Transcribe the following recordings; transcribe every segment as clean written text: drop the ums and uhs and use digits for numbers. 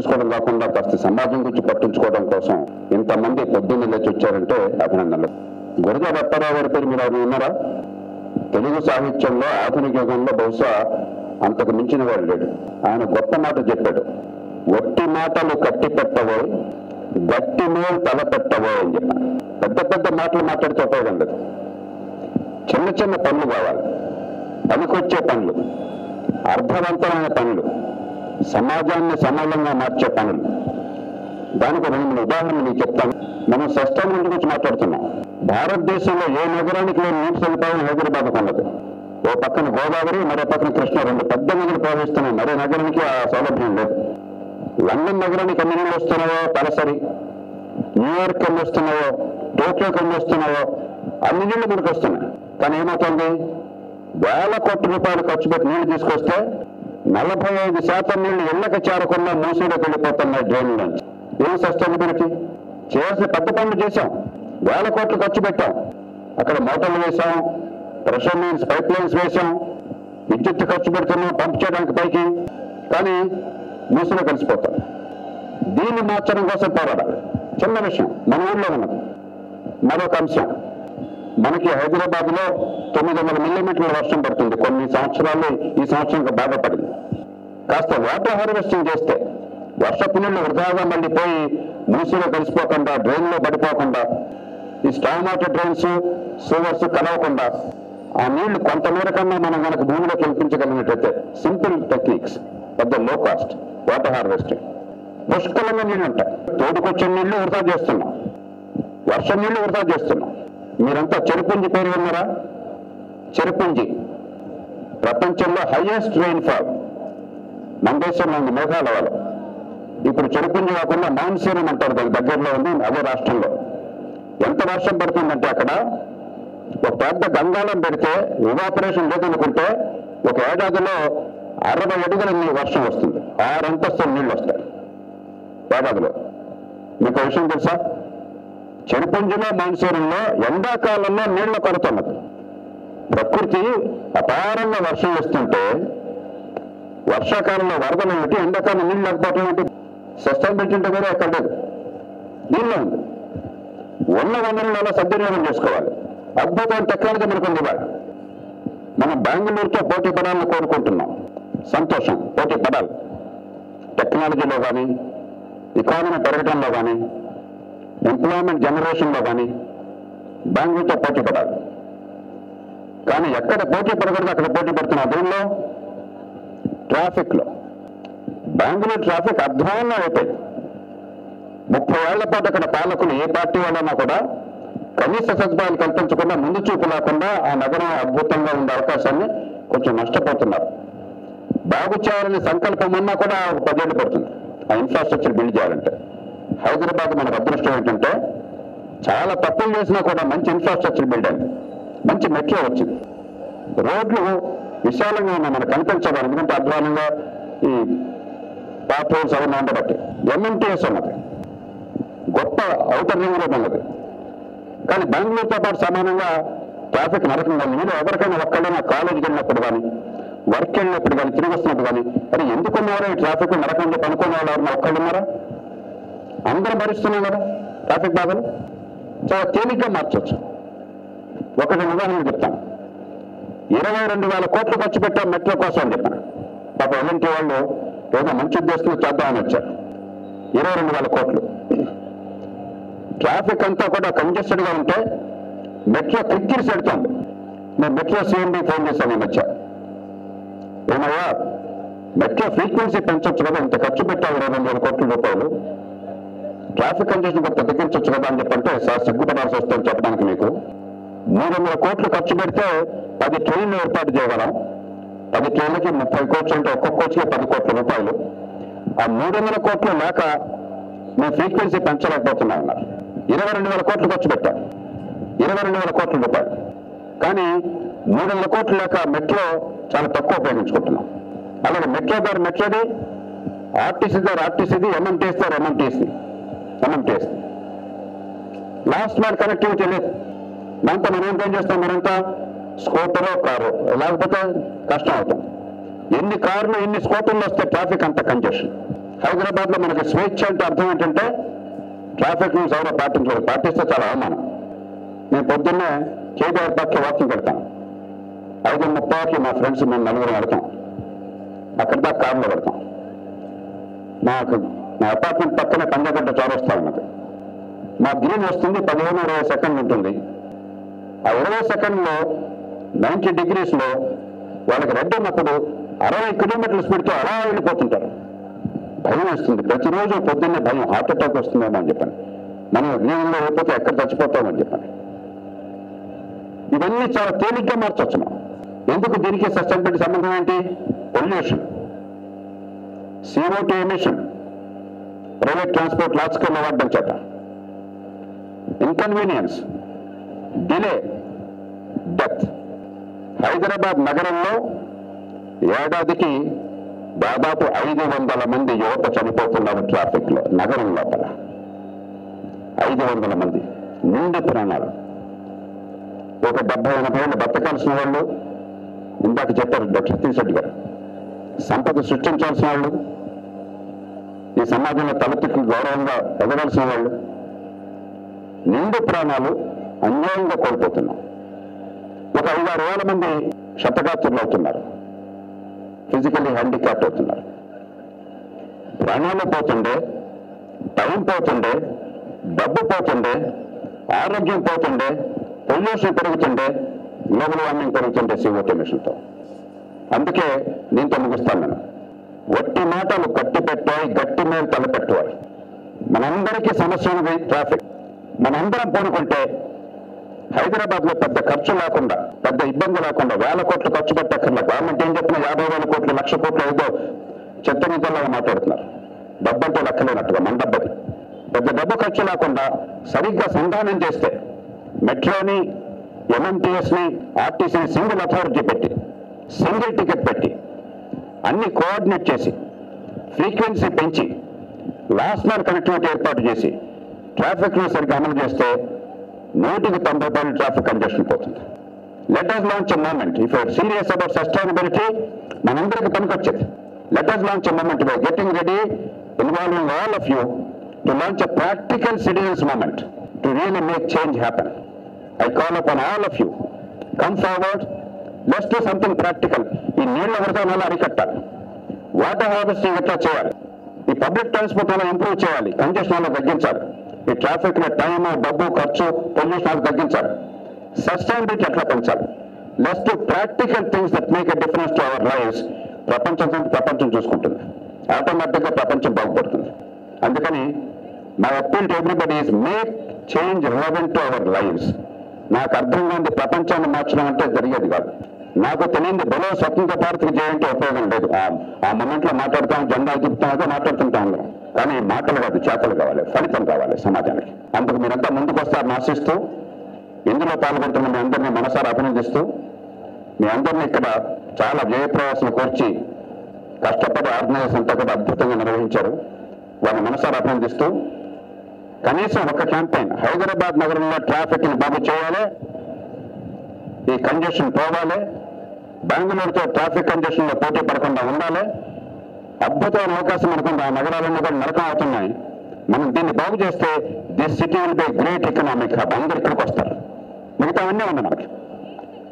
పట్టించుకోవడం కాకుండా కాస్త సమాజం గురించి పట్టించుకోవడం కోసం ఇంతమంది పొద్దున్న లేచి వచ్చారంటే అభినందనలు. గురజాడ అప్పారావు గారి పేరు మీరు ఆయన ఉన్నారా? తెలుగు సాహిత్యంలో ఆధునిక యుగంలో బహుశా అంతకు మించిన వాడు లేడు. ఆయన గొప్ప మాట చెప్పాడు, ఒట్టి మాటలు కట్టి పెట్టవో గట్టి మేలు తలపెట్టవో అని చెప్పాను. పెద్ద పెద్ద మాటలు మాట్లాడితే ఉపయోగం లేదు. చిన్న చిన్న పనులు కావాలి, పనికొచ్చే పనులు, అర్థవంతమైన పనులు, సమాజాన్ని సమూలంగా మార్చే పనులు. దానికి 2 ఉదాహరణలు మీకు చెప్తాను. మనం సస్టైనబిలిటీ గురించి మాట్లాడుతున్నాం. భారతదేశంలో ఏ నగరానికి లేని నీటి సదుపాయం హైదరాబాద్కు ఉన్నది. ఓ పక్కన గోదావరి, మరో పక్కన కృష్ణ, 2 పెద్ద నదులు ప్రవహిస్తున్నాయి. మరో నగరానికి ఆ సౌలభ్యం లేదు. లండన్ నగరానికి ఎన్ని నీళ్ళు వస్తున్నాయో తలసరి, న్యూయార్క్ ఎన్ని వస్తున్నాయో, టోక్యోకి ఎన్ని వస్తున్నాయో అన్ని నీళ్లు మనకు వస్తున్నాయి. కానీ ఏమవుతుంది, వేల కోట్ల రూపాయలు ఖర్చు పెట్టి నీళ్లు తీసుకొస్తే 45% నీళ్లు ఇళ్లకు చేరకుండా మూసీలోకి వెళ్ళిపోతున్నాయి డ్రైన్ నుంచి. ఏం సస్టైనబిలిటీ? చేయాల్సిన పెద్ద పనులు చేశాం, వేల కోట్లు ఖర్చు పెట్టాం, అక్కడ మోటార్లు వేసాం, ప్రెషర్ లైన్స్, పైప్ లైన్స్ వేసాం, విద్యుత్ ఖర్చు పెడుతున్నాం పంప్ చేయడానికి పైకి, కానీ మూసలో కలిసిపోతాం. దీన్ని మార్చడం కోసం పోరాడాలి. చిన్న విషయం మన ఊళ్ళో ఉన్నది. మరొక అంశం, మనకి హైదరాబాద్లో 900 మిల్లీమీటర్ల వర్షం పడుతుంది. కొన్ని సంవత్సరాలు ఈ సంవత్సరం బాగా పడింది. కాస్త వాటర్ హార్వెస్టింగ్ చేస్తే వర్షపు నీళ్లు వృధాగా మళ్ళీ పోయి మూసీలో కలిసిపోకుండా, డ్రైన్లో పడిపోకుండా, ఈ స్టామ్ వాటర్ డ్రైన్స్, సూవర్స్ కలవకుండా ఆ నీళ్లు కొంతమేర కన్నా మనం కనుక భూమిలోకి కల్పించగలిగినట్లయితే సింపుల్ టెక్నిక్స్, పెద్ద లో కాస్ట్ వాటర్ హార్వెస్టింగ్, పుష్కలంగా నీళ్లు ఉంటాయి. తోడుకొచ్చే నీళ్లు వృధా చేస్తున్నాం, వర్షం నీళ్లు వృధా చేస్తున్నాం. మీరంతా చెరుపుంజి పేరు విన్నారా? చెరుపుంజి ప్రపంచంలో హైయెస్ట్ రెయిన్ఫాల్ మన దేశంలో ఉంది, మేఘాలయలో. ఇప్పుడు చెరుపుంజి కాకుండా మాన్సూన్ అంటారు, దాని దగ్గరలో ఉంది, అదే రాష్ట్రంలో. ఎంత వర్షం పడుతుందంటే అక్కడ ఒక పెద్ద గంగాళం పెడితే ఎవాపరేషన్ లేదనుకుంటే ఒక ఏడాదిలో 60 అడుగుల వర్షం వస్తుంది, 6 అంతస్తుల నీళ్ళు వస్తాయి ఏడాదిలో. మీకు విషయం తెలుసా? చెరుపుంజిలో మాన్సూన్లో ఎండాకాలంలో నీళ్ల కొరత ఉన్నది. ప్రకృతి అపారంగా వర్షం వస్తుంటే వర్షాకాలంలో వరదలు ఏమిటి, ఎండాకాలం నీళ్ళు లేకపోవడం ఏంటి? సస్టైనబిలిటీ అంటే కూడా ఎక్కడ లేదు. దీనిలో ఉంది. ఉన్న వనరులలో సద్వినియోగం చేసుకోవాలి. అద్భుతమైన టెక్నాలజీ మనకు ఉంది. మనం బెంగళూరుతో పోటీ పడాలని కోరుకుంటున్నాం. సంతోషం, పోటీ పడాలి. టెక్నాలజీలో కానీ, ఎకానమీ పెరగడంలో కానీ, ఎంప్లాయ్మెంట్ జనరేషన్లో కానీ బెంగళూరుతో పోటీ పడాలి. కానీ ఎక్కడ పోటీ పడకూడదు అక్కడ పోటీ పడుతున్నా. దీనిలో ట్రాఫిక్లో బెంగళూరు ట్రాఫిక్ అధ్వానంగా అయిపోయింది. 30 ఏళ్ల పాటు అక్కడ పాలకులు ఏ పార్టీ వాళ్ళన్నా కూడా కనీస సదుపాయాలు కల్పించకుండా, ముందు చూపు లేకుండా ఆ నగరం అద్భుతంగా ఉండే అవకాశాన్ని కొంచెం నష్టపోతున్నారు. బాగు చేయాలనే సంకల్పం ఉన్నా కూడా 10 ఏళ్ళు పడుతుంది ఆ ఇన్ఫ్రాస్ట్రక్చర్ బిల్డ్ చేయాలంటే. హైదరాబాద్ మనకు అదృష్టం ఏంటంటే చాలా తప్పులు చేసినా కూడా మంచి ఇన్ఫ్రాస్ట్రక్చర్ బిల్డ్ అయింది, మంచి మెట్రో వచ్చింది, రోడ్లు విశాలంగా ఉన్నాయి, మనకు కనిపించదు. ఎందుకంటే అధ్వానంగా ఈ పాప్ రోడ్స్ అవన్నీ ఉండబట్టి. ఎంఎంటీఎస్ ఉన్నది, గొప్ప ఔటర్ రింగ్ రోడ్ ఉన్నది. కానీ బెంగళూరుతో పాటు సమానంగా ట్రాఫిక్ నరకంగా. మీరు ఎవరికైనా ఒక్కడైనా కాలేజీకి వెళ్ళినప్పుడు కానీ, వర్క్ వెళ్ళినప్పుడు కానీ, తిరిగి వస్తున్నప్పుడు కానీ, అది ఎందుకున్నారో ఈ ట్రాఫిక్ నరకంలో పనుకునే వాళ్ళు ఎవరైనా ఒక్కడున్నారా? అందరూ భరిస్తున్నాం కదా ట్రాఫిక్ బాధలు. చాలా తేలిగ్గా మార్చవచ్చు. ఒకటి ఉదాహరణ చెప్తాను. 22,000 కోట్లు ఖర్చు పెట్టాం మెట్రో కోసం అని చెప్పాను. పాప ఎలాంటి వాళ్ళు ఏదో మంచి ఉద్దేశంతో చేద్దామని వచ్చారు. 22,000 కోట్లు. ట్రాఫిక్ అంతా కూడా కంజెస్టెడ్గా ఉంటే మెట్రో క్రిక్కిరిసి పెడుతుంది. నేను మెట్రో సీఎండీ ఫోన్ చేశాను ఈ మధ్య. ఏమయ్యా, మెట్రో ఫ్రీక్వెన్సీ పెంచొచ్చు కదా, ఇంత ఖర్చు పెట్టావు 22,000 కోట్ల రూపాయలు, ట్రాఫిక్ కంజెషన్ కొంత తగ్గించవచ్చు కదా అని చెప్పంటే, సార్ సిగ్గుపడాల్సి వస్తుందని చెప్పడానికి మీకు 300 కోట్లు ఖర్చు పెడితే 10 ట్రైన్లు ఏర్పాటు చేయగలం. 10 ట్రైన్లకి 30 కోట్లు అంటే ఒక్కొక్క కోచ్కి 10 కోట్ల రూపాయలు. ఆ 300 కోట్లు లేక మేము ఫ్రీక్వెన్సీ పెంచలేకపోతున్నాం అన్నారు. 22,000 కోట్లు ఖర్చు పెట్టాం, 22,000 కోట్ల రూపాయలు. కానీ 300 కోట్లు లేక మెట్రో చాలా తక్కువ ఉపయోగించుకుంటున్నాం. అలాగే మెట్రో ద్వారా మెట్రోది, ఆర్టీసీ ద్వారా ఆర్టీసీది, ఎంఎంటీఎస్ ద్వారా ఎంఎంటీఎస్. లాస్ట్ మైల్ కనెక్టివిటీ లేదు. దాంతో మనం ఏం చేస్తాం, మనంతా స్కూటరో కారు, లేకపోతే కష్టం అవుతుంది. ఎన్ని కార్లు ఎన్ని స్కూటర్లు వస్తే ట్రాఫిక్ అంత కంజెషన్. హైదరాబాద్లో మనకి స్వేచ్ఛ అంటే అర్థం ఏంటంటే ట్రాఫిక్ రూల్స్ ఎవరో పాటించలేదు, పాటిస్తే చాలా అవమానం. నేను పొద్దున్నే కేబీఆర్ పార్క్కి వాకింగ్ పెడతాను, 5:30కి మా ఫ్రెండ్స్ మేము నలుగురు వెళ్తాం, అక్కడ దాకా కారులో పెడతాం. మా అపార్ట్మెంట్ పక్కన కంజగడ్డ చౌరస్తా ఉన్నది. మా గ్రీన్ వస్తుంది 15-20 సెకండ్లు ఉంటుంది. ఆ 20 సెకండ్లో 90 డిగ్రీస్లో వాళ్ళకి రెడ్ ఉన్నప్పుడు 60 కిలోమీటర్ల స్పీడ్తో అలా వెళ్ళిపోతుంటారు. భయం వేస్తుంది ప్రతిరోజు పొద్దున్నే భయం, హార్ట్ అటాక్ వస్తుందేమో అని చెప్పాను. మనం గ్రీన్లో వెళ్ళిపోతే ఎక్కడ చచ్చిపోతామని చెప్పాను. ఇవన్నీ చాలా తేలిగ్గా మార్చవచ్చు మనం. ఎందుకు దీనికి సస్టైనబిలిటీ సంబంధం ఏంటి? Pollution, CO2 emission, private transport large స్కేల్లో వాడడం చేత, ఇన్కన్వీనియన్స్, డిలే, డెత్. హైదరాబాద్ నగరంలో ఏడాదికి దాదాపు 500 మంది యువత చనిపోతున్నారు ట్రాఫిక్లో. నగరం లోపల 500 మంది నిండు ప్రాణాలు. ఒక 70-80 ఏళ్ళు బతకాల్సిన వాళ్ళు, ఇందాక చెప్పారు డాక్టర్ సతీష్ రెడ్డి గారు, సంపద సృష్టించాల్సిన వాళ్ళు, ఈ సమాజంలో తలెత్తుకు గౌరవంగా ఎదగాల్సిన వాళ్ళు, నిండు ప్రాణాలు అన్యాయంగా కోల్పోతున్నాం. ఒక 5-6 వేల మంది శతగాత్రులు అవుతున్నారు, ఫిజికల్లీ హ్యాండిక్యాప్ట్ అవుతున్నారు. ప్రాణాలు పోతుండే, టైం పోతుండే, డబ్బు పోతుండే, ఆరోగ్యం పోతుండే, పొల్యూషన్ పెరుగుతుండే, గ్లోబల్ వార్మింగ్ పెరుగుతుండే CO2 ఎమిషన్తో. అందుకే దీంతో ముగిస్తాను నేను. వట్టి మాటలు కట్టి పెట్టాయి, గట్టి మీద తలపెట్టువాలి. మనందరికీ సమస్య ఉంది ట్రాఫిక్. మనందరం పూనుకుంటే హైదరాబాద్లో పెద్ద ఖర్చు లేకుండా, పెద్ద ఇబ్బంది లేకుండా 1000 కోట్లు ఖర్చు పెట్టక్కర్లే. గవర్నమెంట్ ఏం చెప్పినా 50,000 కోట్లు, 1,00,000 కోట్లు ఏదో చెత్తనితల్లాగా మాట్లాడుతున్నారు. డబ్బంటే లెక్కలేనట్టుగా మన డబ్బది. పెద్ద డబ్బు ఖర్చు లేకుండా సరిగ్గా సంధానం చేస్తే మెట్రోని, MMTSని, RTCని సింగిల్ అథారిటీ పెట్టి, సింగిల్ టికెట్ పెట్టి, అన్ని కోఆర్డినేట్ చేసి, ఫ్రీక్వెన్సీ పెంచి, లాస్ట్ మైల్ కనెక్టివిటీ ఏర్పాటు చేసి, ట్రాఫిక్ను సరిగ్గా అమలు చేస్తే 190% ట్రాఫిక్ కంజెషన్ పోతుంది. Let us launch a movement. If you are serious about sustainability, మనందరికి పనికొచ్చేది. Let us launch a movement by getting ready, involving all of you to launch a practical citizens movement to really make change happen. I call upon all of you, come forward, let's do something practical. ఈ నీళ్ళ వరదలు ఎలా అరికట్టాలి, water harvesting ఎట్లా చేయాలి, ఈ public transport ఎలా improve చేయాలి, కంజెషన్ ఎలా తగ్గించాలి, ఈ ట్రాఫిక్ లో టైం, డబ్బు ఖర్చు, పొల్యూషన్ తగ్గించాలి, సస్టైనబిలిటీ ఎట్లా పెంచాలి. Let's do practical things that make a difference to our lives. ప్రపంచం చూసుకుంటుంది, ఆటోమేటిక్గా ప్రపంచం బాగుపడుతుంది. అందుకని my appeal to everybody is make change relevant to our lives. నాకు అర్థంగా ఉంది, ప్రపంచాన్ని మార్చడం అంటే జరిగేది కాదు. నాకు తెలియదు బలో స్వతంత్ర భారత్కి చేయంటే ఉపయోగం లేదు. ఆ మొమెంట్లో మాట్లాడతాం, జెండా తిప్పుతాం, మాట్లాడుతుంటాం అందరం. కానీ మాటలు కాదు, చేతలు కావాలి, ఫలితం కావాలి సమాజానికి. అందుకు మీరంతా ముందుకు వస్తారని ఆశిస్తూ, ఇందులో పాల్గొంటున్న మీ అందరినీ మనసారా అభినందిస్తూ, మీ అందరినీ ఇక్కడ చాలా వ్యయప్రయాసాలు కోర్చి కష్టపడి ఆర్గనైజేషన్ అంతా కూడా అద్భుతంగా నిర్వహించారు. వాళ్ళని మనసారా అభినందిస్తూ, కనీసం ఒక క్యాంపెయిన్ హైదరాబాద్ నగరంలో ట్రాఫిక్ని బాగు చేయాలి, ఈ కంజెషన్ పోవాలి, బెంగళూరుతో ట్రాఫిక్ కంజెషన్లో పోటీ పడకుండా ఉండాలి. అద్భుతమైన అవకాశం అనుకుంటే ఆ నగరాలన్నీ కూడా నరకం అవుతున్నాయి. మనం దీన్ని బాగు చేస్తే this city will be great economic hub. అందరు ఇక్కడికి వస్తారు, మిగతావన్నీ ఉన్నాయి మనకి.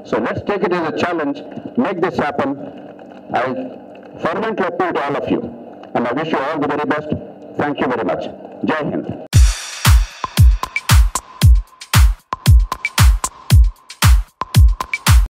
So let's take it as a challenge, make this happen. I fervently appeal to all of you and I wish you all the very best. Thank you very much. Jai Hind.